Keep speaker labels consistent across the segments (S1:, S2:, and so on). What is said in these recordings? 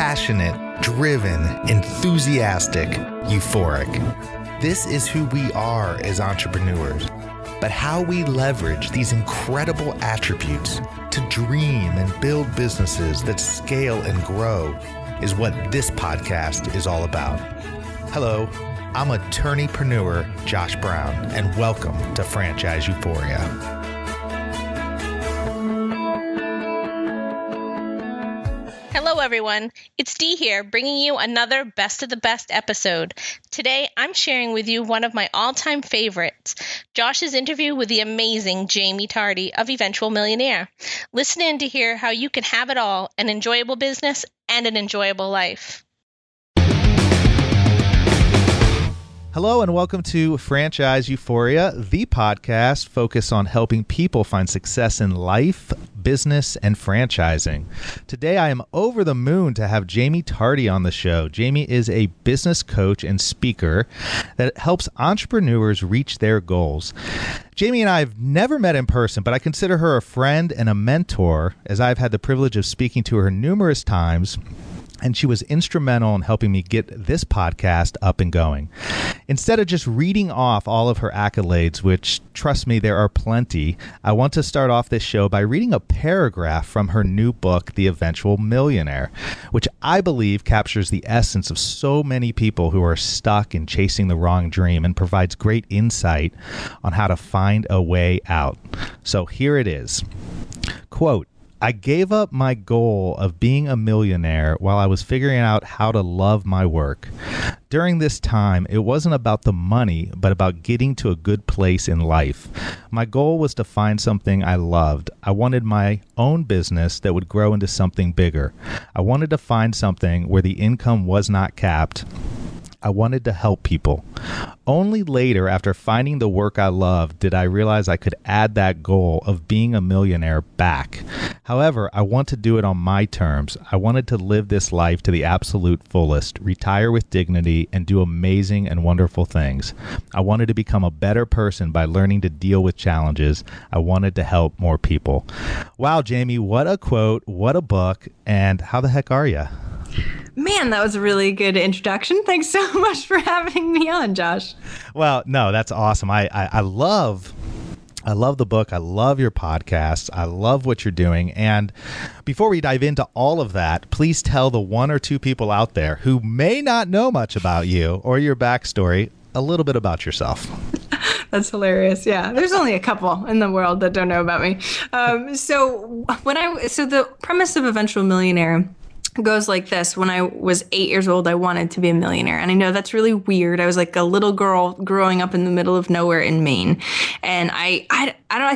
S1: passionate, driven, enthusiastic, euphoric. This is who we are as entrepreneurs. But how we leverage these incredible attributes to dream and build businesses that scale and grow is what this podcast is all about. Hello, I'm attorneypreneur Josh Brown, and welcome to Franchise Euphoria.
S2: Hello, everyone. It's Dee here, bringing you another Best of the Best episode. Today, I'm sharing with you one of my all-time favorites, Josh's interview with the amazing Jaime Tardy of Eventual Millionaire. Listen in to hear how you can have it all, an enjoyable business and an enjoyable life.
S1: Hello and welcome to Franchise Euphoria, the podcast focused on helping people find success in life, business, and franchising. Today, I am over the moon to have Jaime Tardy on the show. Jaime is a business coach and speaker that helps entrepreneurs reach their goals. Jaime and I have never met in person, but I consider her a friend and a mentor, as I've had the privilege of speaking to her numerous times. And she was instrumental in helping me get this podcast up and going. Instead of just reading off all of her accolades, which, trust me, there are plenty, I want to start off this show by reading a paragraph from her new book, The Eventual Millionaire, which I believe captures the essence of so many people who are stuck in chasing the wrong dream and provides great insight on how to find a way out. So here it is. Quote, I gave up my goal of being a millionaire while I was figuring out how to love my work. During this time, it wasn't about the money, but about getting to a good place in life. My goal was to find something I loved. I wanted my own business that would grow into something bigger. I wanted to find something where the income was not capped. I wanted to help people. Only later, after finding the work I loved, did I realize I could add that goal of being a millionaire back. However, I want to do it on my terms. I wanted to live this life to the absolute fullest, retire with dignity, and do amazing and wonderful things. I wanted to become a better person by learning to deal with challenges. I wanted to help more people. Wow, Jaime, what a quote, what a book, and how the heck are you?
S3: Man, that was a really good introduction. Thanks so much for having me on, Josh.
S1: Well, no, that's awesome. I love the book. I love your podcast. I love what you're doing. And before we dive into all of that, please tell the one or two people out there who may not know much about you or your backstory a little bit about yourself.
S3: That's hilarious. Yeah, there's only a couple in the world that don't know about me. So the premise of Eventual Millionaire goes like this. When I was 8 years old, I wanted to be a millionaire. And I know that's really weird. I was like a little girl growing up in the middle of nowhere in Maine. And I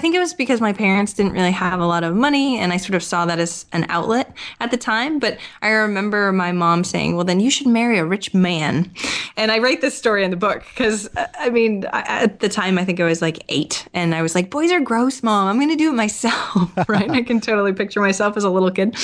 S3: think it was because my parents didn't really have a lot of money. And I sort of saw that as an outlet at the time. But I remember my mom saying, well, then you should marry a rich man. And I write this story in the book because, at the time, I think I was like 8. And I was like, boys are gross, Mom. I'm going to do it myself. Right? I can totally picture myself as a little kid.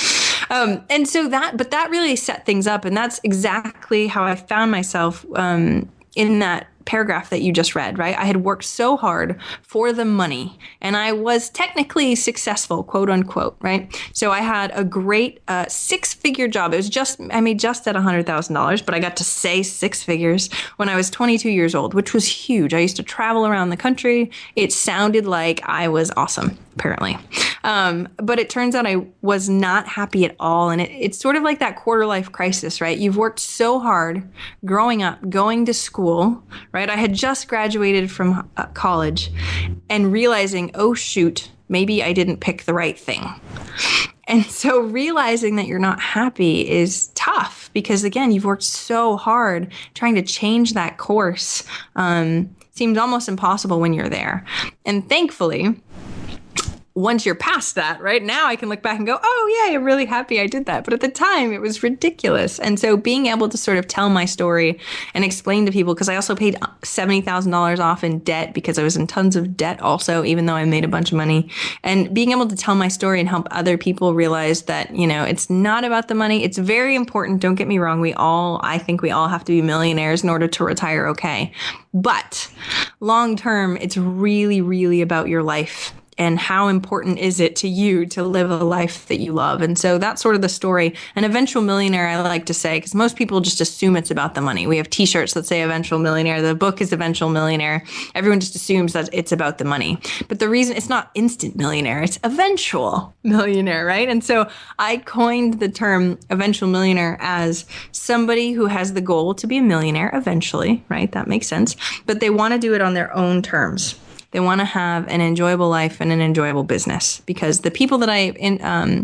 S3: And so that really set things up. And that's exactly how I found myself in that paragraph that you just read, right? I had worked so hard for the money and I was technically successful, quote unquote, right? So I had a great 6-figure job. I made just at $100,000, but I got to say 6 figures when I was 22 years old, which was huge. I used to travel around the country. It sounded like I was awesome, apparently. But it turns out I was not happy at all. And it's sort of like that quarter life crisis, right? You've worked so hard growing up, going to school, right? I had just graduated from college and realizing, oh, shoot, maybe I didn't pick the right thing. And so realizing that you're not happy is tough because, again, you've worked so hard trying to change that course. Seems almost impossible when you're there. And thankfully, once you're past that, right now I can look back and go, oh yeah, I'm really happy I did that. But at the time it was ridiculous. And so being able to sort of tell my story and explain to people, because I also paid $70,000 off in debt because I was in tons of debt also, even though I made a bunch of money, and being able to tell my story and help other people realize that, you know, it's not about the money. It's very important. Don't get me wrong. I think we all have to be millionaires in order to retire okay. But long term, it's really, really about your life. and how important is it to you to live a life that you love? And so that's sort of the story. An eventual millionaire, I like to say, because most people just assume it's about the money. We have t-shirts that say eventual millionaire. The book is Eventual Millionaire. Everyone just assumes that it's about the money. But the reason it's not instant millionaire, it's eventual millionaire, right? And so I coined the term eventual millionaire as somebody who has the goal to be a millionaire eventually, right? That makes sense. But they want to do it on their own terms. They want to have an enjoyable life and an enjoyable business, because the people that I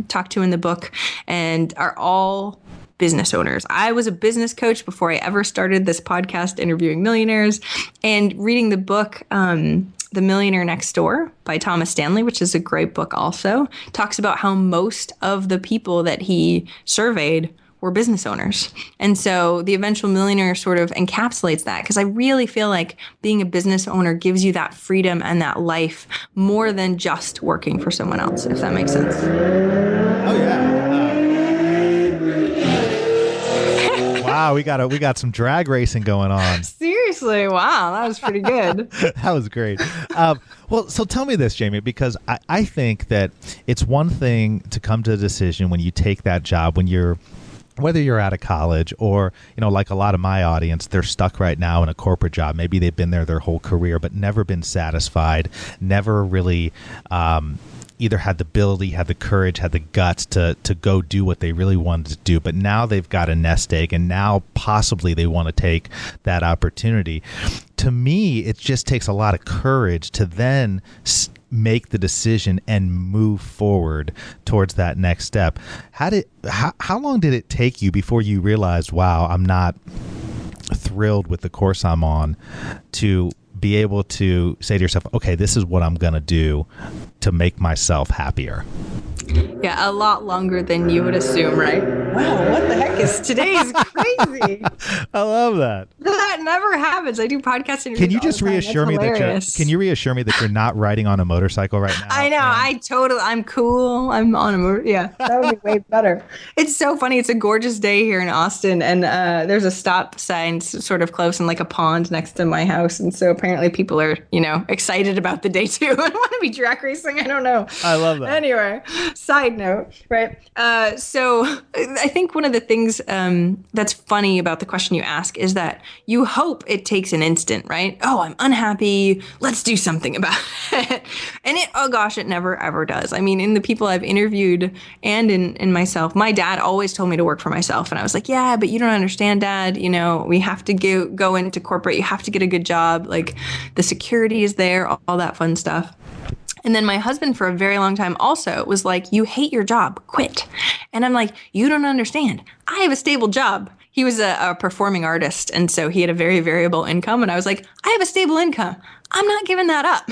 S3: talk to in the book and are all business owners. I was a business coach before I ever started this podcast interviewing millionaires, and reading the book, The Millionaire Next Door by Thomas Stanley, which is a great book also, talks about how most of the people that he surveyed were business owners. And so the eventual millionaire sort of encapsulates that, because I really feel like being a business owner gives you that freedom and that life more than just working for someone else, if that makes sense.
S1: Oh, yeah. Wow, we got some drag racing going on.
S3: Seriously, wow, that was pretty good.
S1: That was great. Well, so tell me this, Jamie, because I think that it's one thing to come to a decision when you take that job, whether you're out of college or, like a lot of my audience, they're stuck right now in a corporate job. Maybe they've been there their whole career, but never been satisfied, never really either had the ability, had the courage, had the guts to go do what they really wanted to do. But now they've got a nest egg, and now possibly they want to take that opportunity. To me, it just takes a lot of courage to then make the decision and move forward towards that next step. How long did it take you before you realized, wow, I'm not thrilled with the course I'm on, to be able to say to yourself, okay, this is what I'm going to do to make myself happier?
S3: Yeah, a lot longer than you would assume, right? Wow, what the heck is today's crazy?
S1: I love that.
S3: That never happens. I do podcast interviews.
S1: Can you just reassure me that you're not riding on a motorcycle right now?
S3: I know. I'm cool. I'm on a motor. Yeah, that would be way better. It's so funny. It's a gorgeous day here in Austin, and there's a stop sign sort of close and like a pond next to my house. And so apparently people are, excited about the day too and want to be drag racing. I don't know.
S1: I love that.
S3: Anyway, side note, right? So I think one of the things that's funny about the question you ask is that you hope it takes an instant, right? Oh, I'm unhappy. Let's do something about it. And it never ever does. I mean, in the people I've interviewed and in myself, my dad always told me to work for myself. And I was like, yeah, but you don't understand, Dad. We have to go into corporate. You have to get a good job. Like the security is there, all that fun stuff. And then my husband for a very long time also was like, you hate your job, quit. And I'm like, you don't understand. I have a stable job. He was a performing artist, and so he had a very variable income. And I was like, I have a stable income. I'm not giving that up,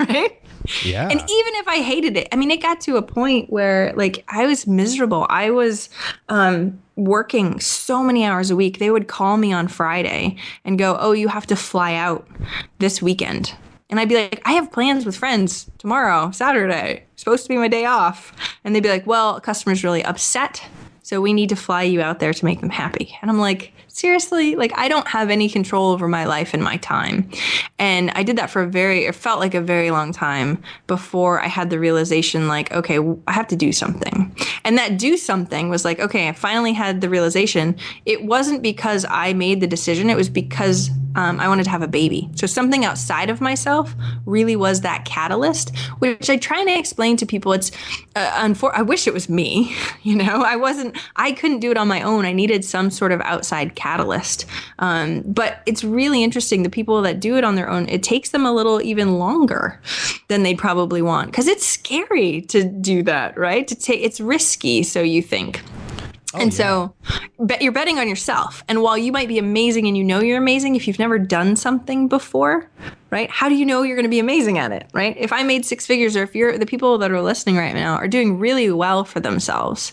S3: right?
S1: Yeah.
S3: And even if I hated it, I mean, it got to a point where like I was miserable. I was working so many hours a week. They would call me on Friday and go, oh, you have to fly out this weekend. And I'd be like, I have plans with friends tomorrow, Saturday, supposed to be my day off. And they'd be like, well, a customer's really upset, so we need to fly you out there to make them happy. And I'm like, seriously? Like, I don't have any control over my life and my time. And I did that for it felt like a very long time before I had the realization, like, okay, I have to do something. And that do something was like, okay, I finally had the realization. It wasn't because I made the decision. It was because I wanted to have a baby. So something outside of myself really was that catalyst, which I try to explain to people. It's, I wish it was me, I couldn't do it on my own. I needed some sort of outside catalyst. But it's really interesting. The people that do it on their own, it takes them a little even longer than they probably want, because it's scary to do that, right? It's risky, so you think. So you're betting on yourself. And while you might be amazing and you're amazing, if you've never done something before, right? How do you know you're going to be amazing at it, right? If I made six figures, or if the people that are listening right now are doing really well for themselves,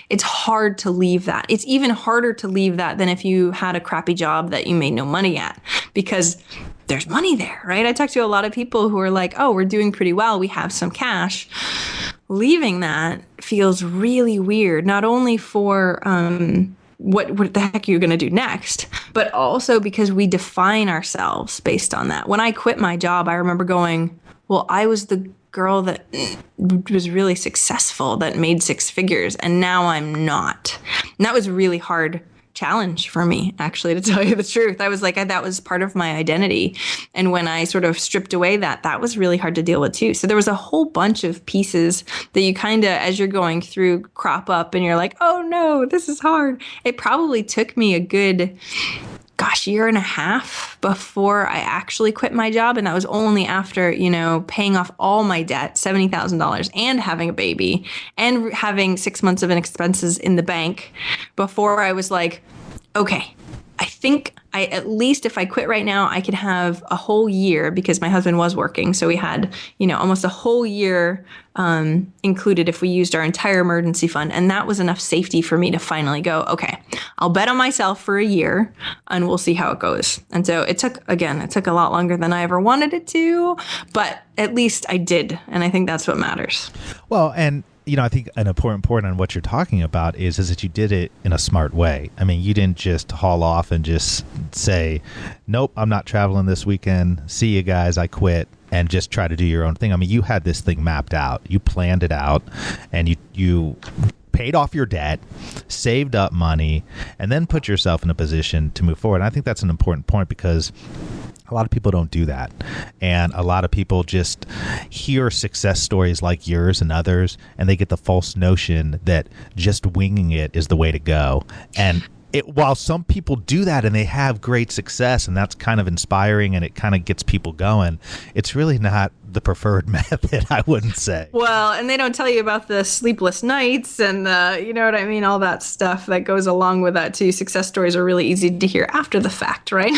S3: it's hard to leave that. It's even harder to leave that than if you had a crappy job that you made no money at, because there's money there, right? I talk to a lot of people who are like, oh, we're doing pretty well. We have some cash. Leaving that feels really weird, not only for what the heck are you going to do next, but also because we define ourselves based on that. When I quit my job, I remember going, well, I was the girl that was really successful, that made six figures, and now I'm not. And that was a really hard challenge for me, actually, to tell you the truth. I was like, that was part of my identity. And when I sort of stripped away that was really hard to deal with too. So there was a whole bunch of pieces that you kind of, as you're going through, crop up and you're like, oh no, this is hard. It probably took me a good year and a half before I actually quit my job. And that was only after, paying off all my debt, $70,000, and having a baby and having 6 months of expenses in the bank before I was like, okay, I think at least if I quit right now, I could have a whole year, because my husband was working. So we had, almost a whole year included if we used our entire emergency fund. And that was enough safety for me to finally go, okay, I'll bet on myself for a year and we'll see how it goes. And so it took a lot longer than I ever wanted it to, but at least I did. And I think that's what matters.
S1: Well, and I think an important point on what you're talking about is that you did it in a smart way. I mean, you didn't just haul off and just say, nope, I'm not traveling this weekend. See you guys. I quit, and just try to do your own thing. I mean, you had this thing mapped out. You planned it out, and you paid off your debt, saved up money, and then put yourself in a position to move forward. And I think that's an important point, because a lot of people don't do that. And a lot of people just hear success stories like yours and others, and they get the false notion that just winging it is the way to go. And while some people do that and they have great success, and that's kind of inspiring and it kind of gets people going, it's really not the preferred method, I wouldn't say.
S3: Well, and they don't tell you about the sleepless nights and you know what I mean, all that stuff that goes along with that too. Success stories are really easy to hear after the fact, right?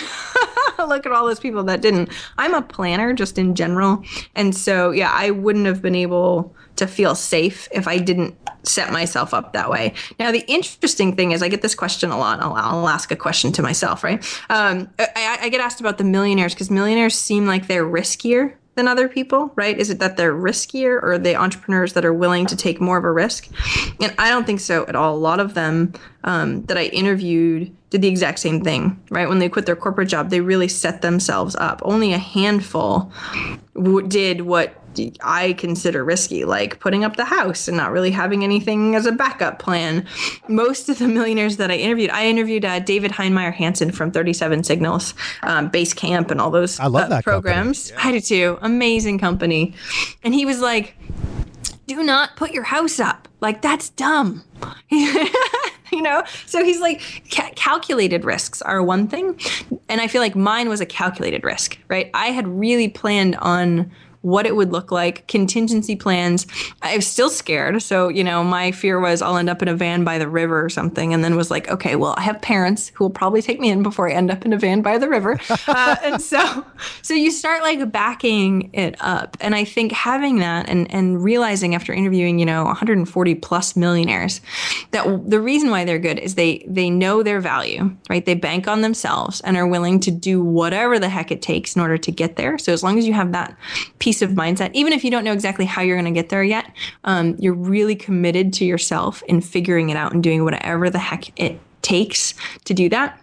S3: Look at all those people that didn't. I'm a planner just in general. And so, yeah, I wouldn't have been able to feel safe if I didn't set myself up that way. Now, the interesting thing is I get this question a lot. I'll ask a question to myself, right? I get asked about the millionaires, because millionaires seem like they're riskier than other people, right? Is it that they're riskier, or are they entrepreneurs that are willing to take more of a risk? And I don't think so at all. A lot of them that I interviewed did the exact same thing, right? When they quit their corporate job, they really set themselves up. Only a handful did what I consider risky, like putting up the house and not really having anything as a backup plan. Most of the millionaires that I interviewed David Heinemeier Hansen from 37 Signals, Base Camp, and all those
S1: I love that
S3: programs.
S1: Yeah.
S3: I do too. Amazing company. And he was like, do not put your house up. Like, that's dumb. So he's like, calculated risks are one thing. And I feel like mine was a calculated risk, right? I had really planned on what it would look like, contingency plans. I was still scared. So, my fear was I'll end up in a van by the river or something. And then was like, okay, well, I have parents who will probably take me in before I end up in a van by the river. And so you start like backing it up. And I think having that and realizing after interviewing, 140 plus millionaires, that the reason why they're good is they know their value, right? They bank on themselves and are willing to do whatever the heck it takes in order to get there. So as long as you have that piece of mindset, even if you don't know exactly how you're going to get there yet, you're really committed to yourself in figuring it out and doing whatever the heck it takes to do that.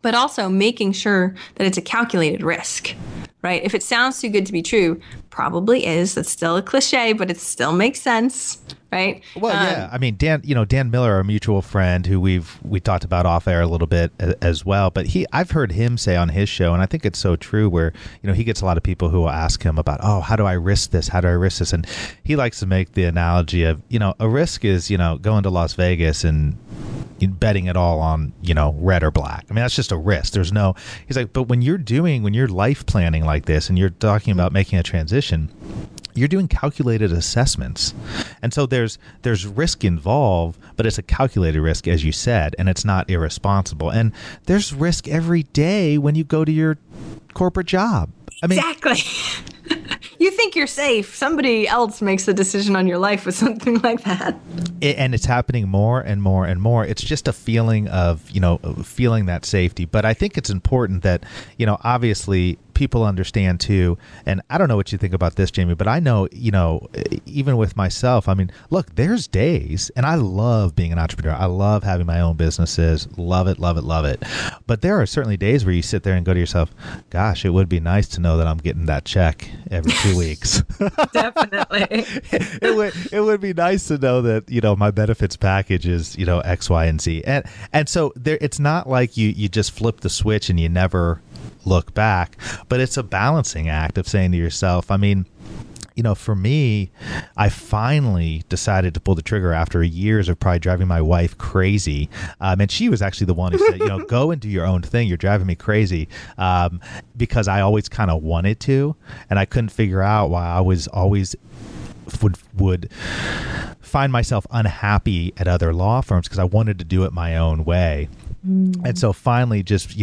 S3: But also making sure that it's a calculated risk, right? If it sounds too good to be true, probably is. That's still a cliche, but it still makes sense, right?
S1: Well, yeah. I mean, Dan Miller, our mutual friend, who we talked about off air a little bit as well. But I've heard him say on his show, and I think it's so true, where he gets a lot of people who will ask him about, oh, how do I risk this? How do I risk this? And he likes to make the analogy of, a risk is going to Las Vegas and betting it all on red or black. I mean, that's just a risk. He's like, but when you're life planning like this, and you're talking about making a transition, you're doing calculated assessments. And so there's risk involved, but it's a calculated risk, as you said, and it's not irresponsible. And there's risk every day when you go to your corporate job. I mean,
S3: exactly. You think you're safe. Somebody else makes the decision on your life with something like that.
S1: And it's happening more and more and more. It's just a feeling of, feeling that safety. But I think it's important that, obviously people understand too, and I don't know what you think about this, Jamie, but I know, even with myself, I mean, look, there's days, and I love being an entrepreneur. I love having my own businesses. Love it, love it, love it. But there are certainly days where you sit there and go to yourself, gosh, it would be nice to know that I'm getting that check every 2 weeks.
S3: Definitely.
S1: It would be nice to know that, my benefits package is, X, Y, and Z. And so there, it's not like you just flip the switch and you never look back, but it's a balancing act of saying to yourself, I mean, for me, I finally decided to pull the trigger after years of probably driving my wife crazy. And she was actually the one who said, go and do your own thing. You're driving me crazy, because I always kind of wanted to, and I couldn't figure out why I was always would find myself unhappy at other law firms because I wanted to do it my own way. And so finally just,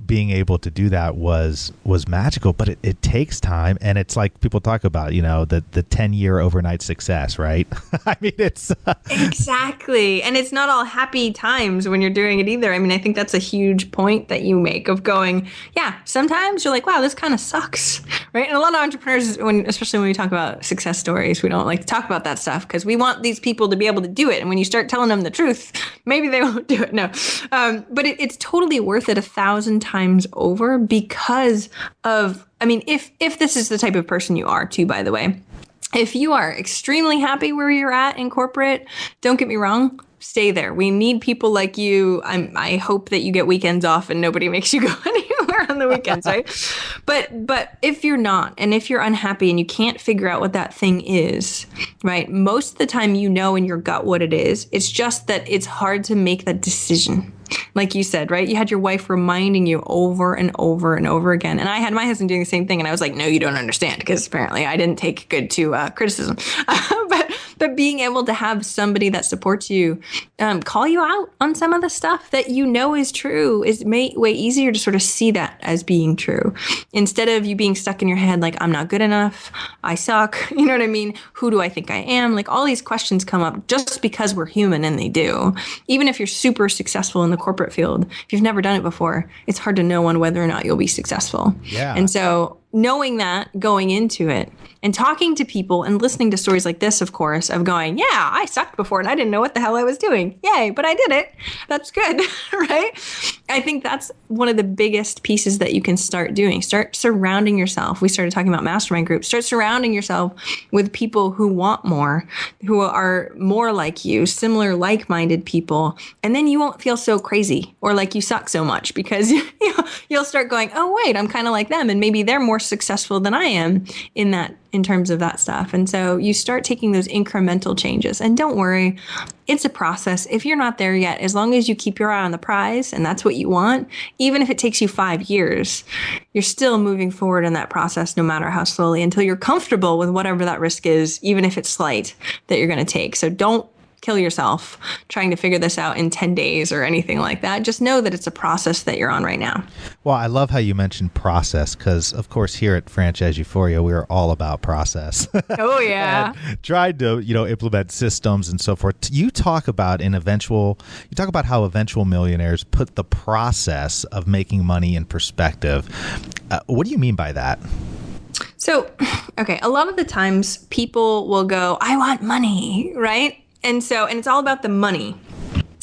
S1: being able to do that was magical, but it takes time. And it's like people talk about, the 10-year overnight success, right? I mean, it's
S3: exactly. And it's not all happy times when you're doing it either. I mean, I think that's a huge point that you make of going, yeah, sometimes you're like, wow, this kind of sucks, right? And a lot of entrepreneurs, especially when we talk about success stories, we don't like to talk about that stuff because we want these people to be able to do it. And when you start telling them the truth, maybe they won't do it. No. But it's totally worth it 1,000 times over because of, I mean, if this is the type of person you are too, by the way, if you are extremely happy where you're at in corporate, don't get me wrong, stay there. We need people like you. I hope that you get weekends off and nobody makes you go anywhere on the weekends, right? But if you're not, and if you're unhappy and you can't figure out what that thing is, right? Most of the time in your gut what it is. It's just that it's hard to make that decision. Like you said, right? You had your wife reminding you over and over and over again. And I had my husband doing the same thing. And I was like, no, you don't understand, because apparently I didn't take good to criticism. But being able to have somebody that supports you call you out on some of the stuff that is true is way easier to sort of see that as being true. Instead of you being stuck in your head like, I'm not good enough, I suck, you know what I mean? Who do I think I am? Like all these questions come up just because we're human, and they do. Even if you're super successful in the corporate field, if you've never done it before, it's hard to know on whether or not you'll be successful.
S1: Yeah.
S3: And so knowing that going into it and talking to people and listening to stories like this, of course, of going, yeah, I sucked before and I didn't know what the hell I was doing. Yay, but I did it. That's good, right? I think that's one of the biggest pieces that you can start doing. Start surrounding yourself. We started talking about mastermind groups. Start surrounding yourself with people who want more, who are more like you, similar, like-minded people. And then you won't feel so crazy or like you suck so much, because you'll start going, oh, wait, I'm kind of like them. And maybe they're more successful than I am in terms of that stuff. And so you start taking those incremental changes. And don't worry, it's a process. If you're not there yet, as long as you keep your eye on the prize and that's what you want, even if it takes you 5 years, you're still moving forward in that process, no matter how slowly, until you're comfortable with whatever that risk is, even if it's slight, that you're going to take. So don't kill yourself trying to figure this out in 10 days or anything like that. Just know that it's a process that you're on right now.
S1: Well, I love how you mentioned process, because of course here at Franchise Euphoria, we're all about process.
S3: Oh yeah.
S1: And tried to, implement systems and so forth. You talk about how eventual millionaires put the process of making money in perspective. What do you mean by that?
S3: So, okay, a lot of the times people will go, I want money, right? And it's all about the money.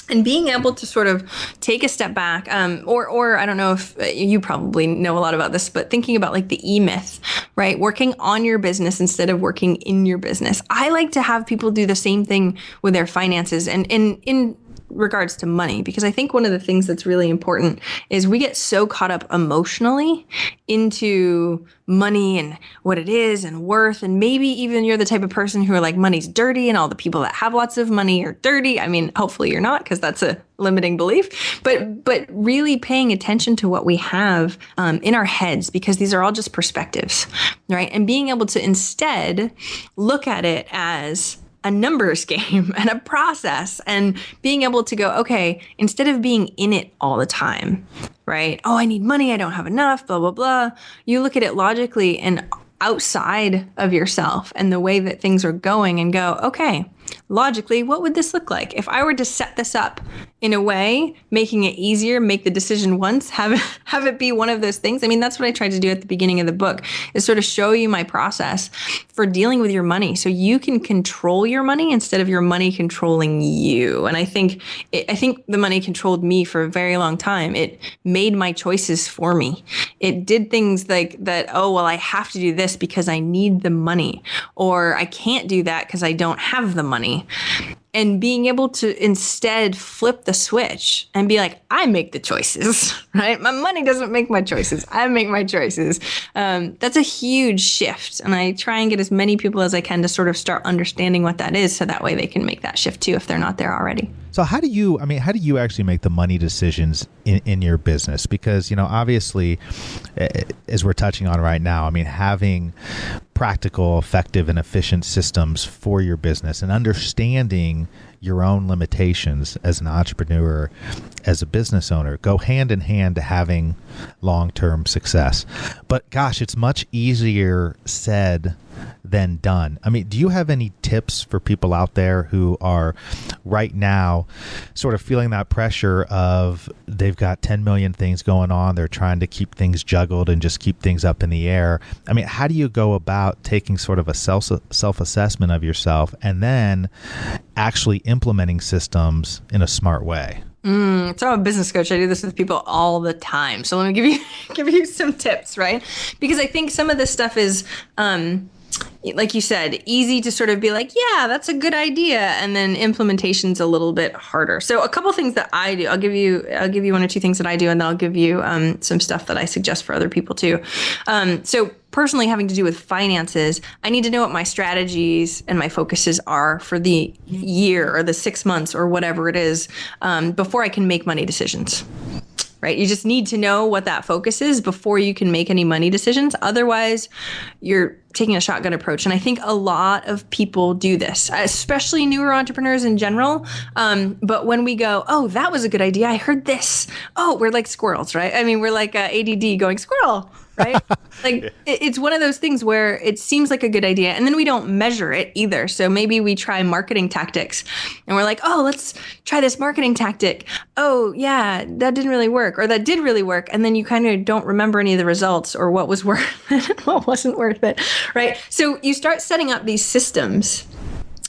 S3: And being able to sort of take a step back, or I don't know if you probably know a lot about this, but thinking about like the E-myth, right? Working on your business instead of working in your business. I like to have people do the same thing with their finances and in regards to money, because I think one of the things that's really important is we get so caught up emotionally into money and what it is and worth. And maybe even you're the type of person who are like, money's dirty and all the people that have lots of money are dirty. I mean, hopefully you're not, because that's a limiting belief, but really paying attention to what we have in our heads, because these are all just perspectives, right? And being able to instead look at it as a numbers game and a process, and being able to go, okay, instead of being in it all the time, right? Oh, I need money, I don't have enough, blah, blah, blah. You look at it logically and outside of yourself and the way that things are going and go, okay, logically, what would this look like? If I were to set this up in a way, making it easier, make the decision once, have it be one of those things. I mean, that's what I tried to do at the beginning of the book, is sort of show you my process for dealing with your money so you can control your money instead of your money controlling you. And I think the money controlled me for a very long time. It made my choices for me. It did things like that, oh, well, I have to do this because I need the money, or I can't do that because I don't have the money. And being able to instead flip the switch and be like, I make the choices, right? My money doesn't make my choices. I make my choices. That's a huge shift. And I try and get as many people as I can to sort of start understanding what that is, so that way they can make that shift too if they're not there already.
S1: So how do you actually make the money decisions in your business? Because, obviously, as we're touching on right now, having practical, effective, and efficient systems for your business and understanding your own limitations as an entrepreneur, as a business owner, go hand in hand to having long-term success. But gosh, it's much easier said than done. Do you have any tips for people out there who are right now sort of feeling that pressure of they've got 10 million things going on, they're trying to keep things juggled and just keep things up in the air? How do you go about taking sort of a self-assessment of yourself and then actually implementing systems in a smart way?
S3: So I'm a business coach. I do this with people all the time. So let me give you some tips, right? Because I think some of this stuff is, like you said, easy to sort of be like, yeah, that's a good idea. And then implementation's a little bit harder. So a couple things that I do, I'll give you one or two things that I do, and then I'll give you some stuff that I suggest for other people too. So personally, having to do with finances, I need to know what my strategies and my focuses are for the year or the 6 months or whatever it is, before I can make money decisions. Right? You just need to know what that focus is before you can make any money decisions. Otherwise, you're taking a shotgun approach. And I think a lot of people do this, especially newer entrepreneurs in general. But when we go, oh, that was a good idea, I heard this. Oh, we're like squirrels, right? We're like ADD going squirrel, right? It's one of those things where it seems like a good idea, and then we don't measure it either. So maybe we try marketing tactics and we're like, oh, let's try this marketing tactic. Oh yeah, that didn't really work, or that did really work. And then you kind of don't remember any of the results or what was worth it, what wasn't worth it, right? So you start setting up these systems.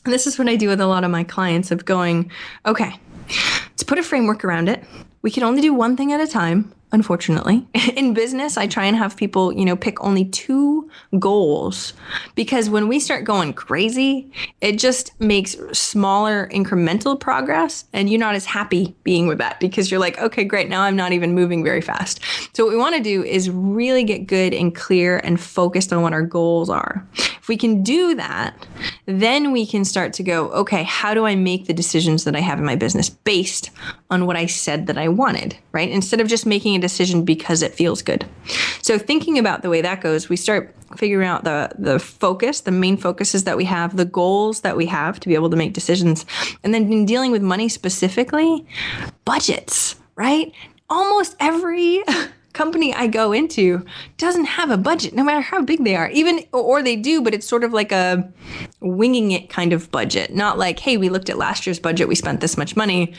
S3: And this is what I do with a lot of my clients, of going, okay, let's put a framework around it. We can only do one thing at a time. Unfortunately, in business, I try and have people, pick only 2 goals, because when we start going crazy, it just makes smaller incremental progress, and you're not as happy being with that because you're like, okay, great. Now I'm not even moving very fast. So what we want to do is really get good and clear and focused on what our goals are. If we can do that, then we can start to go, okay, how do I make the decisions that I have in my business based on what I said that I wanted, right? Instead of just making a decision because it feels good. So thinking about the way that goes, we start figuring out the focus, the main focuses that we have, the goals that we have to be able to make decisions. And then in dealing with money specifically, budgets, right? Almost every company I go into doesn't have a budget, no matter how big they are. Or they do, but it's sort of like a winging it kind of budget. Not like, hey, we looked at last year's budget, we spent this much money.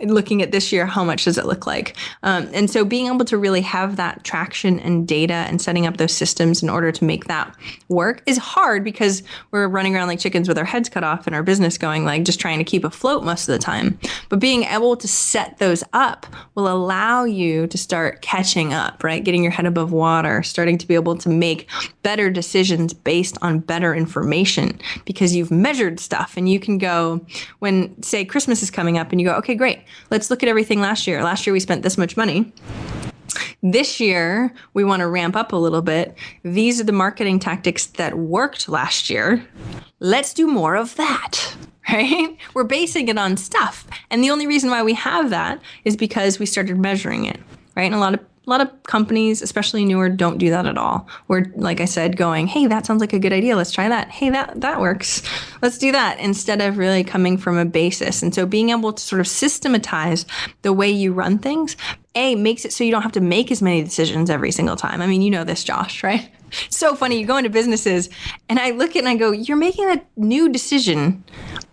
S3: Looking at this year, how much does it look like? And so being able to really have that traction and data and setting up those systems in order to make that work is hard, because we're running around like chickens with our heads cut off in our business, going like just trying to keep afloat most of the time. But being able to set those up will allow you to start catching up, right? Getting your head above water, starting to be able to make better decisions based on better information, because you've measured stuff. And you can go, when say Christmas is coming up, and you go, okay, great. Let's look at everything last year. Last year we spent this much money. This year we want to ramp up a little bit. These are the marketing tactics that worked last year. Let's do more of that. Right? We're basing it on stuff. And the only reason why we have that is because we started measuring it, right? And a lot of companies, especially newer, don't do that at all. We're, like I said, going, hey, that sounds like a good idea. Let's try that. Hey, that works. Let's do that, instead of really coming from a basis. And so being able to sort of systematize the way you run things, makes it so you don't have to make as many decisions every single time. I mean, you know this, Josh, right? So funny. You go into businesses and I look at it and I go, you're making a new decision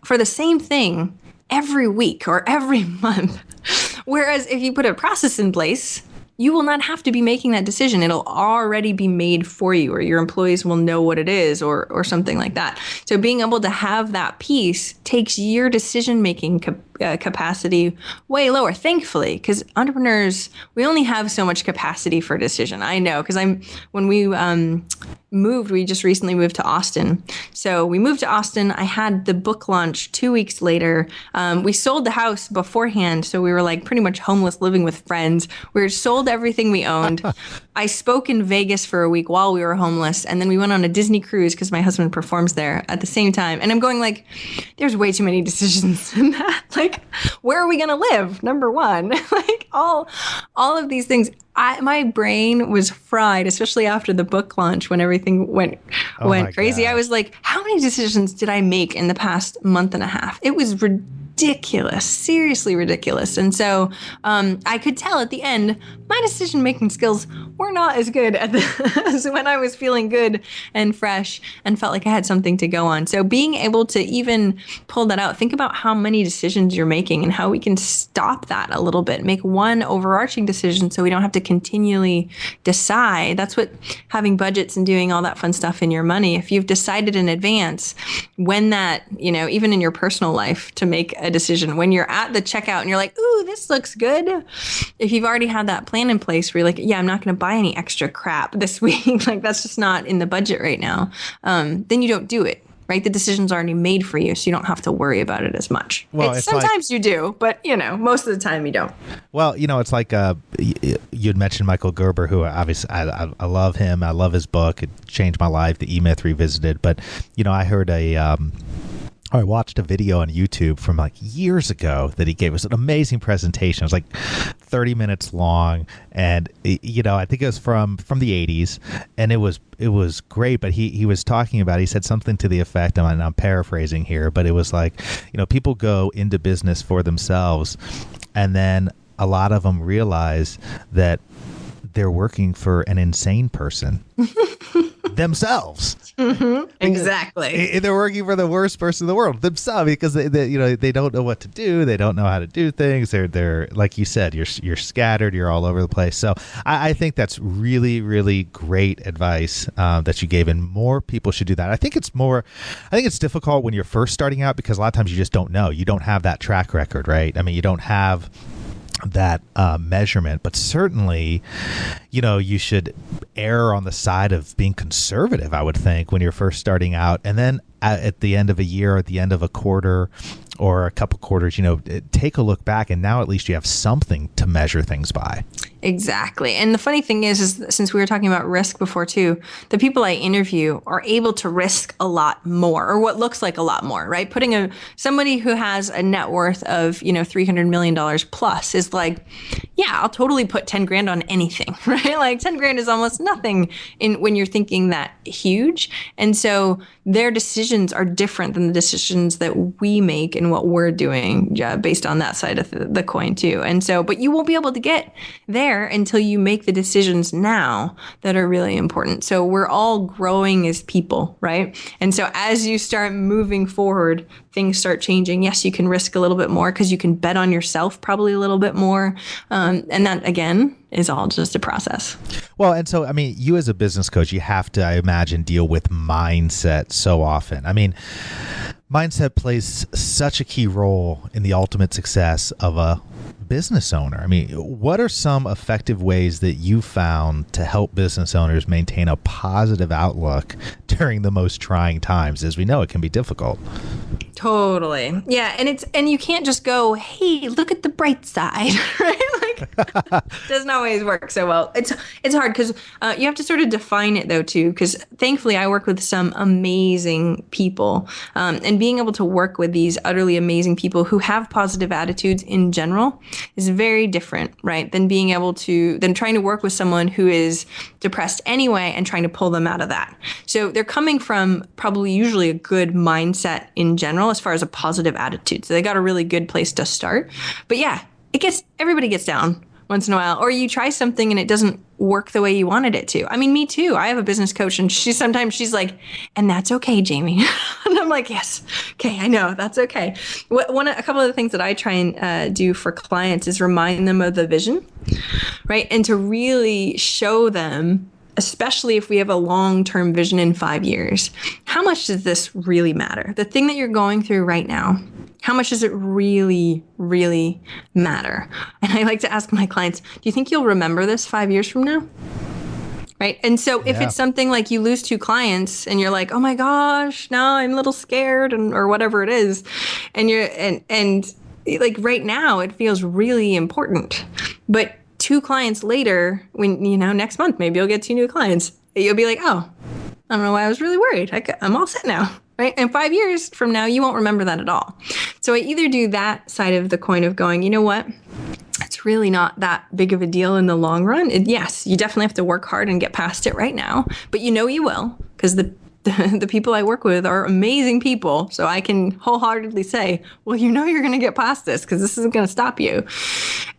S3: for the same thing every week or every month. Whereas if you put a process in place, you will not have to be making that decision. It'll already be made for you, or your employees will know what it is, or something like that. So being able to have that piece takes your decision-making capacity way lower, thankfully, because entrepreneurs, we only have so much capacity for decision. I know, because when we we just recently moved to Austin. So we moved to Austin. I had the book launch 2 weeks later. We sold the house beforehand. So we were like pretty much homeless, living with friends. We sold everything we owned. I spoke in Vegas for a week while we were homeless. And then we went on a Disney cruise because my husband performs there at the same time. And I'm going like, there's way too many decisions in that. Like, where are we going to live? Number one, like all of these things. My brain was fried, especially after the book launch when everything went crazy.
S1: God.
S3: I was like, how many decisions did I make in the past month and a half? It was ridiculous, seriously ridiculous. And so I could tell at the end, my decision-making skills were not as good as when I was feeling good and fresh and felt like I had something to go on. So being able to even pull that out, think about how many decisions you're making and how we can stop that a little bit, make one overarching decision so we don't have to continually decide. That's what having budgets and doing all that fun stuff in your money. If you've decided in advance when that, even in your personal life to make a decision, when you're at the checkout and you're like, ooh, this looks good. If you've already had that plan in place where you're like, yeah, I'm not going to buy any extra crap this week. Like that's just not in the budget right now. Then you don't do it. Right? The decision's already made for you, so you don't have to worry about it as much.
S1: Well,
S3: sometimes you do, but most of the time you don't.
S1: Well, it's like you'd mentioned Michael Gerber, who obviously I love him. I love his book. It changed my life, The E-Myth Revisited. But I heard I watched a video on YouTube from like years ago that he gave us an amazing presentation. It was like 30 minutes long, and I think it was from the 80s, and it was great. But he was talking about, he said something to the effect, and I'm paraphrasing here, but it was like, people go into business for themselves, and then a lot of them realize that they're working for an insane person. Themselves.
S3: Mm-hmm. Exactly.
S1: They're working for the worst person in the world, themselves, because they don't know what to do. They don't know how to do things. They're like you said, you're scattered. You're all over the place. So I think that's really, really great advice that you gave, and more people should do that. I think it's difficult when you're first starting out because a lot of times you just don't know. You don't have that track record, right? I mean, you don't have that measurement, but certainly, you should err on the side of being conservative, I would think, when you're first starting out. And then at the end of a year, at the end of a quarter or a couple quarters, take a look back, and now at least you have something to measure things by.
S3: Exactly. And the funny thing is since we were talking about risk before too, the people I interview are able to risk a lot more, or what looks like a lot more, right? Putting somebody who has a net worth of, $300 million plus is like, yeah, I'll totally put 10 grand on anything, right? Like 10 grand is almost nothing when you're thinking that huge. And so their decisions are different than the decisions that we make and what we're doing based on that side of the coin too. And so, but you won't be able to get there until you make the decisions now that are really important. So we're all growing as people, right? And so as you start moving forward, things start changing. Yes, you can risk a little bit more because you can bet on yourself probably a little bit more. And that, again, is all just a process.
S1: Well, and so, I mean, you as a business coach, you have to, I imagine, deal with mindset so often. I mean, mindset plays such a key role in the ultimate success of a business owner. I mean, what are some effective ways that you found to help business owners maintain a positive outlook during the most trying times? As we know, it can be difficult.
S3: Totally. Yeah. And you can't just go, hey, look at the bright side, right? Like, doesn't always work so well. It's hard because you have to sort of define it though too, because thankfully I work with some amazing people, and being able to work with these utterly amazing people who have positive attitudes in general is very different, right? Than trying to work with someone who is depressed anyway and trying to pull them out of that. So they're coming from probably usually a good mindset in general as far as a positive attitude. So they got a really good place to start. But yeah, everybody gets down once in a while, or you try something and it doesn't work the way you wanted it to. I mean, me too. I have a business coach and she's like, and that's okay, Jamie. And I'm like, yes. Okay. I know that's okay. A couple of the things that I try and do for clients is remind them of the vision, right? And to really show them, especially if we have a long-term vision in 5 years, how much does this really matter? The thing that you're going through right now, how much does it really, really matter? And I like to ask my clients, do you think you'll remember this 5 years from now? Right. And so if it's something like you lose 2 clients and you're like, oh my gosh, now I'm a little scared or whatever it is. And and like right now it feels really important, but 2 clients later, when, next month, maybe you'll get 2 new clients. You'll be like, oh, I don't know why I was really worried. I'm all set now, right? And 5 years from now, you won't remember that at all. So I either do that side of the coin of going, you know what? It's really not that big of a deal in the long run. Yes, you definitely have to work hard and get past it right now, but you will, because the people I work with are amazing people. So I can wholeheartedly say, well, you're going to get past this because this isn't going to stop you.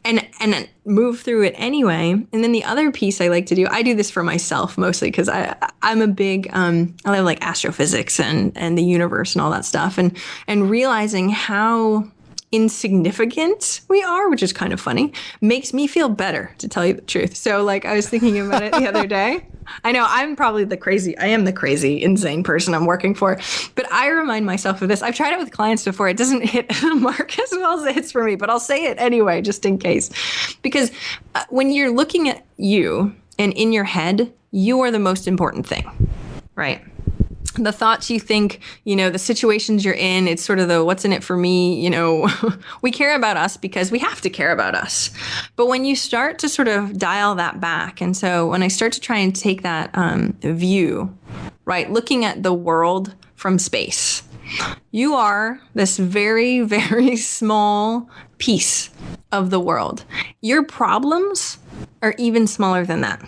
S3: And then move through it anyway. And then the other piece I like to do, I do this for myself mostly because I'm a big, I love like astrophysics and the universe and all that stuff. And realizing how insignificant we are, which is kind of funny, makes me feel better, to tell you the truth. So like I was thinking about it the other day. I know I am the crazy, insane person I'm working for, but I remind myself of this. I've tried it with clients before. It doesn't hit the mark as well as it hits for me, but I'll say it anyway, just in case. Because when you're looking at you and in your head, you are the most important thing, right? The thoughts you think, the situations you're in, it's sort of the what's in it for me, we care about us because we have to care about us. But when you start to sort of dial that back, and so when I start to try and take that view, right, looking at the world from space, you are this very, very small piece of the world. Your problems are even smaller than that.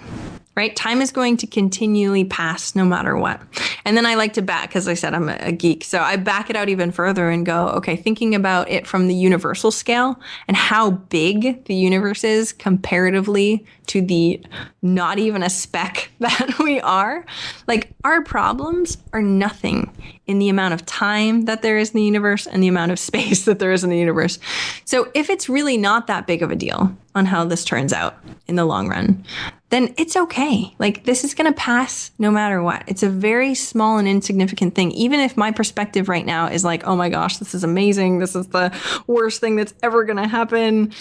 S3: Right? Time is going to continually pass no matter what. And then I like to back, because I said I'm a geek. So I back it out even further and go, okay, thinking about it from the universal scale and how big the universe is comparatively to the not even a speck that we are. Like our problems are nothing in the amount of time that there is in the universe and the amount of space that there is in the universe. So if it's really not that big of a deal on how this turns out in the long run, then it's okay. Like this is going to pass no matter what. It's a very small and insignificant thing. Even if my perspective right now is like, oh my gosh, this is amazing. This is the worst thing that's ever going to happen.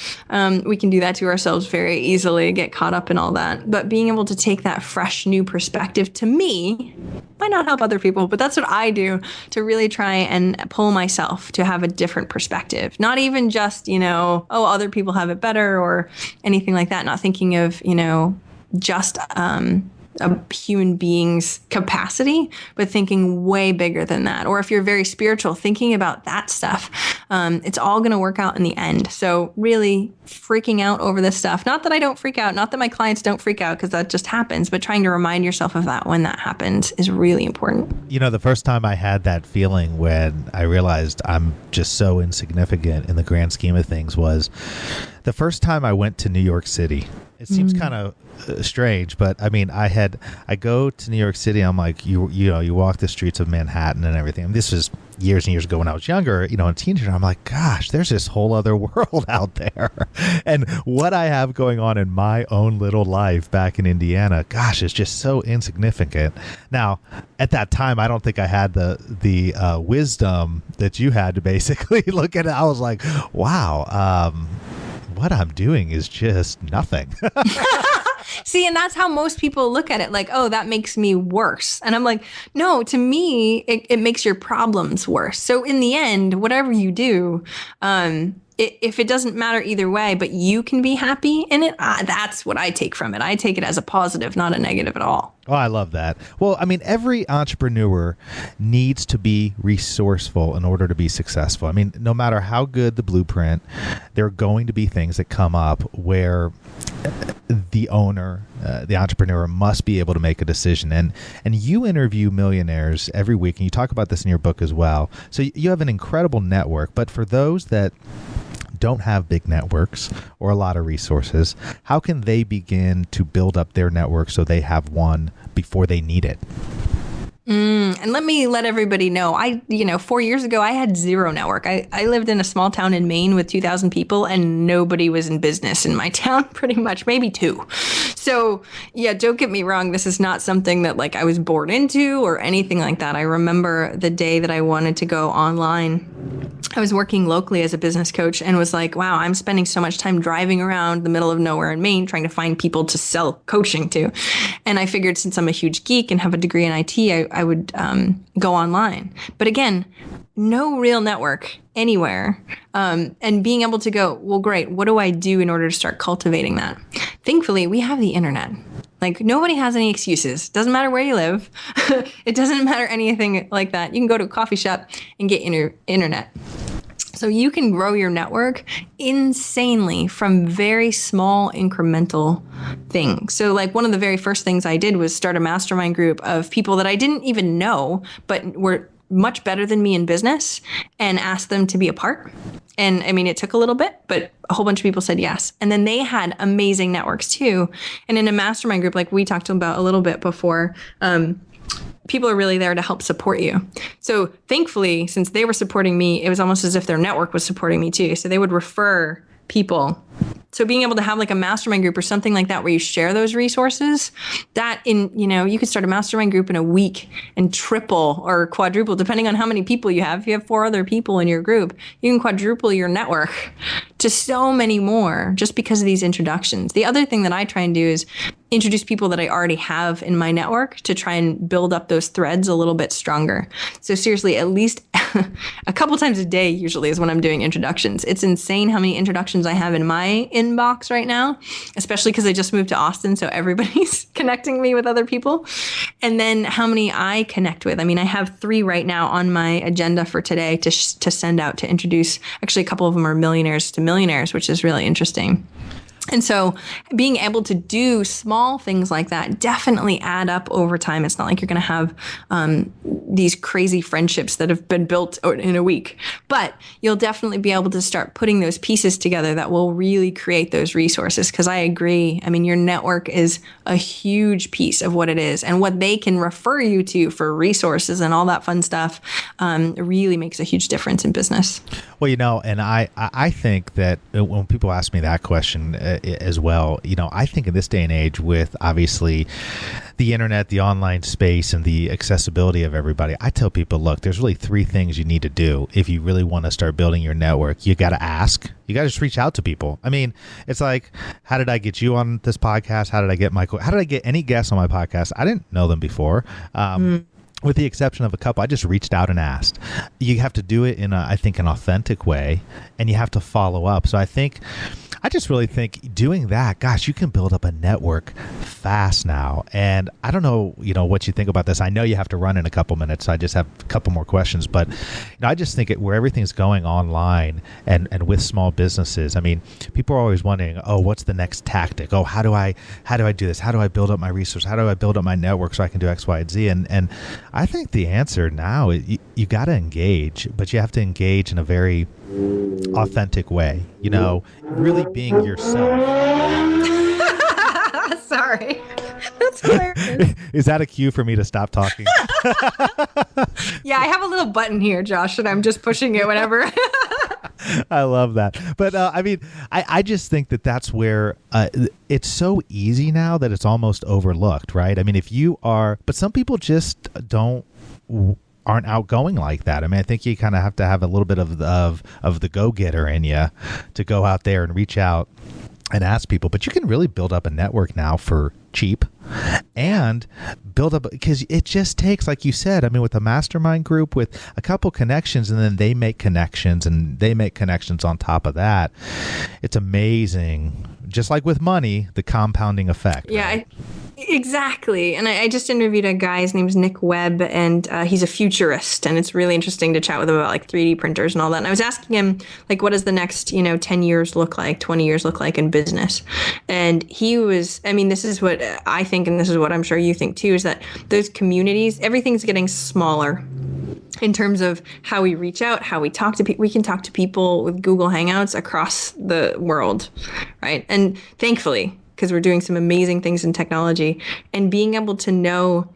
S3: We can do that to ourselves very easily, get caught up in all that. But being able to take that fresh new perspective, to me, might not help other people, but that's what I do to really try and pull myself to have a different perspective. Not even just, oh, other people have it better or anything like that. Not thinking of, just a human being's capacity, but thinking way bigger than that. Or if you're very spiritual, thinking about that stuff, it's all going to work out in the end. So really freaking out over this stuff. Not that I don't freak out, not that my clients don't freak out, because that just happens, but trying to remind yourself of that when that happens is really important.
S1: The first time I had that feeling when I realized I'm just so insignificant in the grand scheme of things was the first time I went to New York City. It seems kind of strange, but I mean, I go to New York City. I'm like, you walk the streets of Manhattan and everything. And this was years and years ago when I was younger, a teenager. I'm like, gosh, there's this whole other world out there. And what I have going on in my own little life back in Indiana, gosh, is just so insignificant. Now, at that time, I don't think I had the wisdom that you had to basically look at it. I was like, wow, what I'm doing is just nothing.
S3: See, and that's how most people look at it. Like, oh, that makes me worse. And I'm like, no, to me, it makes your problems worse. So in the end, whatever you do, if it doesn't matter either way, but you can be happy in it, that's what I take from it. I take it as a positive, not a negative at all.
S1: Oh, I love that. Well, I mean, every entrepreneur needs to be resourceful in order to be successful. I mean, no matter how good the blueprint, there are going to be things that come up where the owner, the entrepreneur must be able to make a decision. And you interview millionaires every week, and you talk about this in your book as well. So you have an incredible network. But for those that don't have big networks or a lot of resources, how can they begin to build up their network so they have one before they need it?
S3: And let me let everybody know, 4 years ago, I had zero network. I lived in a small town in Maine with 2,000 people and nobody was in business in my town, pretty much, maybe two. So yeah, don't get me wrong. This is not something that like I was born into or anything like that. I remember the day that I wanted to go online. I was working locally as a business coach and was like, wow, I'm spending so much time driving around the middle of nowhere in Maine trying to find people to sell coaching to. And I figured since I'm a huge geek and have a degree in IT, I would go online. But again, no real network anywhere. And being able to go, well, great, what do I do in order to start cultivating that? Thankfully, we have the internet. Like nobody has any excuses. Doesn't matter where you live. It doesn't matter anything like that. You can go to a coffee shop and get internet. So you can grow your network insanely from very small incremental things. So like one of the very first things I did was start a mastermind group of people that I didn't even know, but were much better than me in business, and asked them to be a part. And I mean, it took a little bit, but a whole bunch of people said yes. And then they had amazing networks too. And in a mastermind group, like we talked about a little bit before, people are really there to help support you. So thankfully, since they were supporting me, it was almost as if their network was supporting me too. So they would refer people. So being able to have like a mastermind group or something like that where you share those resources, that you could start a mastermind group in a week and triple or quadruple, depending on how many people you have. If you have 4 other people in your group, you can quadruple your network to so many more just because of these introductions. The other thing that I try and do is introduce people that I already have in my network to try and build up those threads a little bit stronger. So seriously, at least a couple times a day usually is when I'm doing introductions. It's insane how many introductions I have in my inbox right now, especially because I just moved to Austin, so everybody's connecting me with other people. And then how many I connect with. I mean, I have 3 right now on my agenda for today to send out to introduce. Actually, a couple of them are millionaires to millionaires, which is really interesting. And so being able to do small things like that definitely add up over time. It's not like you're going to have these crazy friendships that have been built in a week, but you'll definitely be able to start putting those pieces together that will really create those resources. Because I agree. I mean, your network is a huge piece of what it is, and what they can refer you to for resources and all that fun stuff really makes a huge difference in business.
S1: Well, and I think that when people ask me that question as well, I think in this day and age with obviously the internet, the online space, and the accessibility of everybody, I tell people, look, there's really 3 things you need to do if you really want to start building your network. You got to ask. You got to just reach out to people. I mean, it's like, how did I get you on this podcast? How did I get any guests on my podcast? I didn't know them before. With the exception of a couple, I just reached out and asked. You have to do it in, I think, an authentic way, and you have to follow up. So I just really think doing that, gosh, you can build up a network fast now. And I don't know, what you think about this. I know you have to run in a couple minutes, so I just have a couple more questions. But I just think where everything's going online and with small businesses, I mean, people are always wondering, oh, what's the next tactic? Oh, how do I do this? How do I build up my resource? How do I build up my network so I can do X, Y, and Z? And I think the answer now is you got to engage, but you have to engage in a very authentic way, really being yourself.
S3: Sorry. That's hilarious.
S1: Is that a cue for me to stop talking?
S3: Yeah, I have a little button here, Josh, and I'm just pushing it whenever.
S1: I love that. But I just think that's where it's so easy now that it's almost overlooked, right? I mean, but some people just aren't outgoing like that. I mean, I think you kind of have to have a little bit of the go-getter in you to go out there and reach out and ask people. But you can really build up a network now for cheap and build up, because it just takes, like you said, I mean, with a mastermind group with a couple connections, and then they make connections and they make connections on top of that. It's amazing. Just like with money, the compounding effect.
S3: Yeah,
S1: right?
S3: Exactly. And I just interviewed a guy, his name's Nick Webb, and he's a futurist. And it's really interesting to chat with him about like 3D printers and all that. And I was asking him, like, what does the next, 10 years look like, 20 years look like in business? And this is what I think, and this is what I'm sure you think too, is that those communities, everything's getting smaller. in terms of how we reach out, how we talk to people. We can talk to people with Google Hangouts across the world, right? And thankfully, because we're doing some amazing things in technology, and being able to know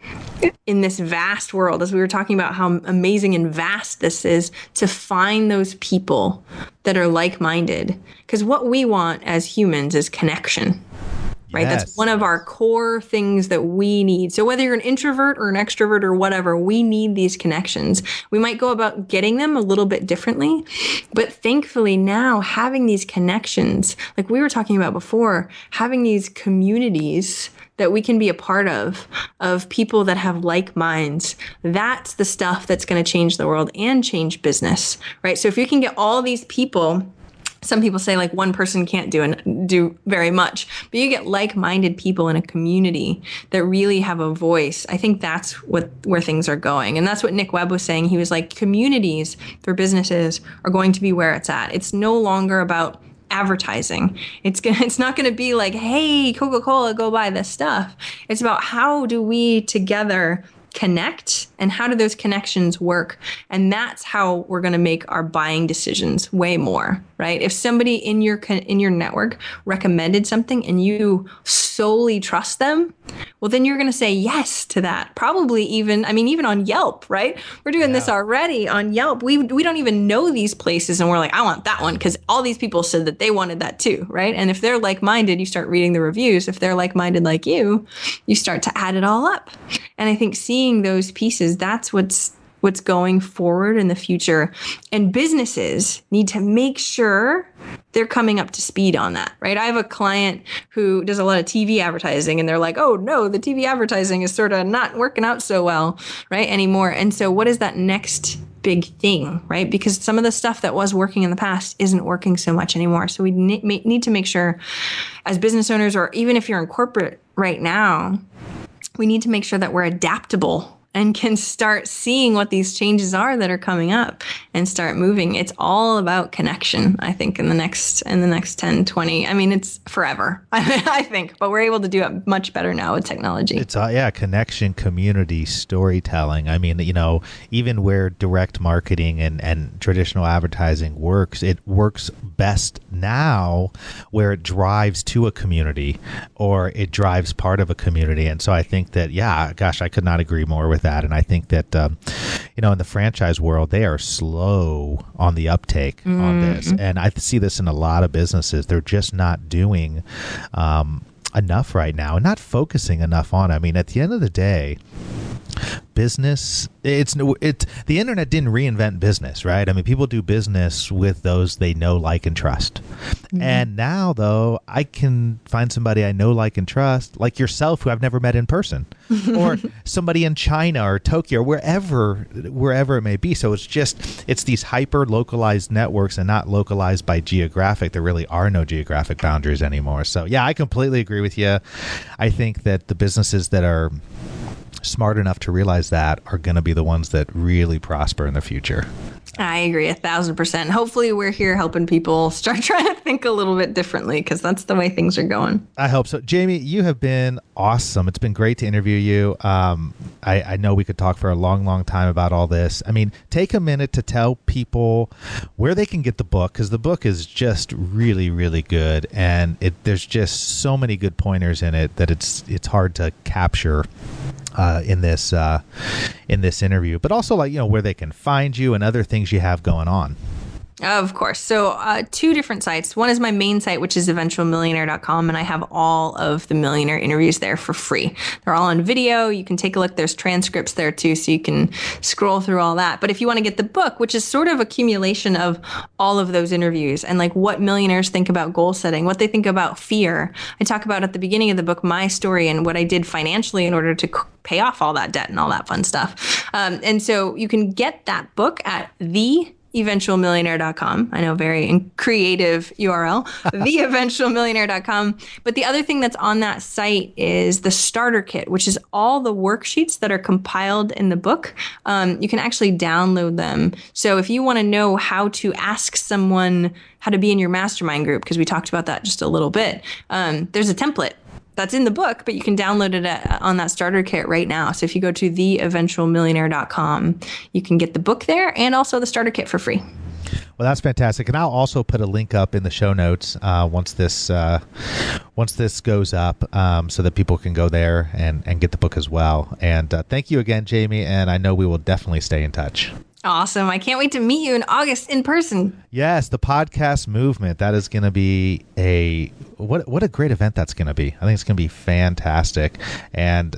S3: in this vast world, as we were talking about how amazing and vast this is, to find those people that are like-minded. Because what we want as humans is connection. Right.
S1: Yes.
S3: That's one of our core things that we need. So whether you're an introvert or an extrovert or whatever, we need these connections. We might go about getting them a little bit differently, but thankfully now having these connections, like we were talking about before, having these communities that we can be a part of people that have like minds, that's the stuff that's going to change the world and change business, right? So if you can get all these people, some people say like one person can't do very much, but you get like-minded people in a community that really have a voice. I think that's where things are going. And that's what Nick Webb was saying. He was like, communities for businesses are going to be where it's at. It's no longer about advertising. It's not going to be like, hey, Coca-Cola, go buy this stuff. It's about how do we together connect and how do those connections work? And that's how we're going to make our buying decisions way more, right? If somebody in your network recommended something and you solely trust them, well, then you're going to say yes to that. Probably even on Yelp, right? We're doing this already on Yelp. We don't even know these places and we're like, I want that one because all these people said that they wanted that too, right? And if they're like-minded, you start reading the reviews. If they're like-minded like you start to add it all up. And I think seeing those pieces, that's what's going forward in the future. And businesses need to make sure they're coming up to speed on that, right? I have a client who does a lot of TV advertising and they're like, oh no, the TV advertising is sort of not working out so well, right, anymore. And so what is that next big thing, right? Because some of the stuff that was working in the past isn't working so much anymore. So we need to make sure as business owners, or even if you're in corporate right now, we need to make sure that we're adaptable and can start seeing what these changes are that are coming up and start moving. It's all about connection, I think, in the next 10, 20. I mean, it's forever, I think, but we're able to do it much better now with technology.
S1: It's connection, community, storytelling. I mean, even where direct marketing and traditional advertising works, it works best now where it drives to a community or it drives part of a community. And so I think that, I could not agree more with that. And I think that, in the franchise world, they are slow on the uptake on this. And I see this in a lot of businesses. They're just not doing enough right now and not focusing enough on it. I mean, at the end of the day, business, the internet didn't reinvent business, right? I mean, people do business with those they know, like, and trust. And now, though, I can find somebody I know, like, and trust, like yourself, who I've never met in person, or somebody in China or Tokyo or wherever it may be. So it's these hyper localized networks and not localized by geographic. There really are no geographic boundaries anymore. So I completely agree with you. I think that the businesses that are smart enough to realize that are going to be the ones that really prosper in the future.
S3: I agree 1,000%. Hopefully we're here helping people start trying to think a little bit differently, because that's the way things are going.
S1: I hope so. Jamie, you have been awesome. It's been great to interview you. I know we could talk for a long, long time about all this. I mean, take a minute to tell people where they can get the book, because the book is just really, really good. And there's just so many good pointers in it that it's hard to capture in this interview, but also where they can find you and other things you have going on.
S3: Of course. So 2 different sites. One is my main site, which is eventualmillionaire.com, and I have all of the millionaire interviews there for free. They're all on video. You can take a look. There's transcripts there too, so you can scroll through all that. But if you want to get the book, which is sort of accumulation of all of those interviews and like what millionaires think about goal setting, what they think about fear. I talk about at the beginning of the book my story and what I did financially in order to pay off all that debt and all that fun stuff. And so you can get that book at eventualmillionaire.com. I know, very creative URL, theeventualmillionaire.com. But the other thing that's on that site is the starter kit, which is all the worksheets that are compiled in the book. You can actually download them. So if you want to know how to ask someone how to be in your mastermind group, because we talked about that just a little bit, there's a template that's in the book, but you can download it on that starter kit right now. So if you go to theeventualmillionaire.com, you can get the book there and also the starter kit for free.
S1: Well, that's fantastic, and I'll also put a link up in the show notes once this goes up, so that people can go there and get the book as well. And thank you again, Jamie, and I know we will definitely stay in touch.
S3: Awesome. I can't wait to meet you in August in person.
S1: Yes, the podcast movement. That is going to be what a great event that's going to be. I think it's going to be fantastic. And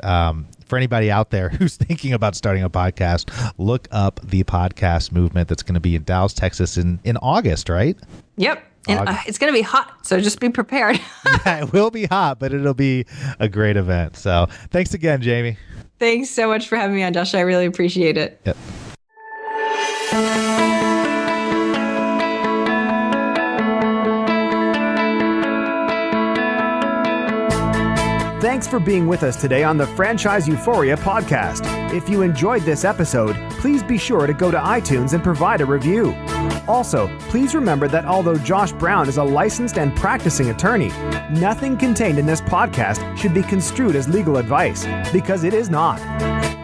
S1: for anybody out there who's thinking about starting a podcast, look up the podcast movement that's going to be in Dallas, Texas in August, right?
S3: Yep. And it's going to be hot, so just be prepared.
S1: Yeah, it will be hot, but it'll be a great event. So thanks again, Jamie.
S3: Thanks so much for having me on, Josh. I really appreciate it.
S1: Yep.
S4: Thanks for being with us today on the Franchise Euphoria podcast. If you enjoyed this episode, please be sure to go to iTunes and provide a review. Also, please remember that although Josh Brown is a licensed and practicing attorney, nothing contained in this podcast should be construed as legal advice, because it is not.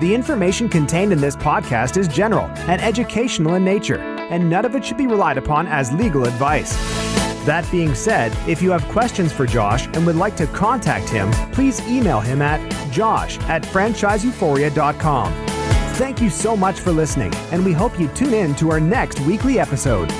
S4: The information contained in this podcast is general and educational in nature, and none of it should be relied upon as legal advice. That being said, if you have questions for Josh and would like to contact him, please email him at josh@franchiseeuphoria.com. Thank you so much for listening, and we hope you tune in to our next weekly episode.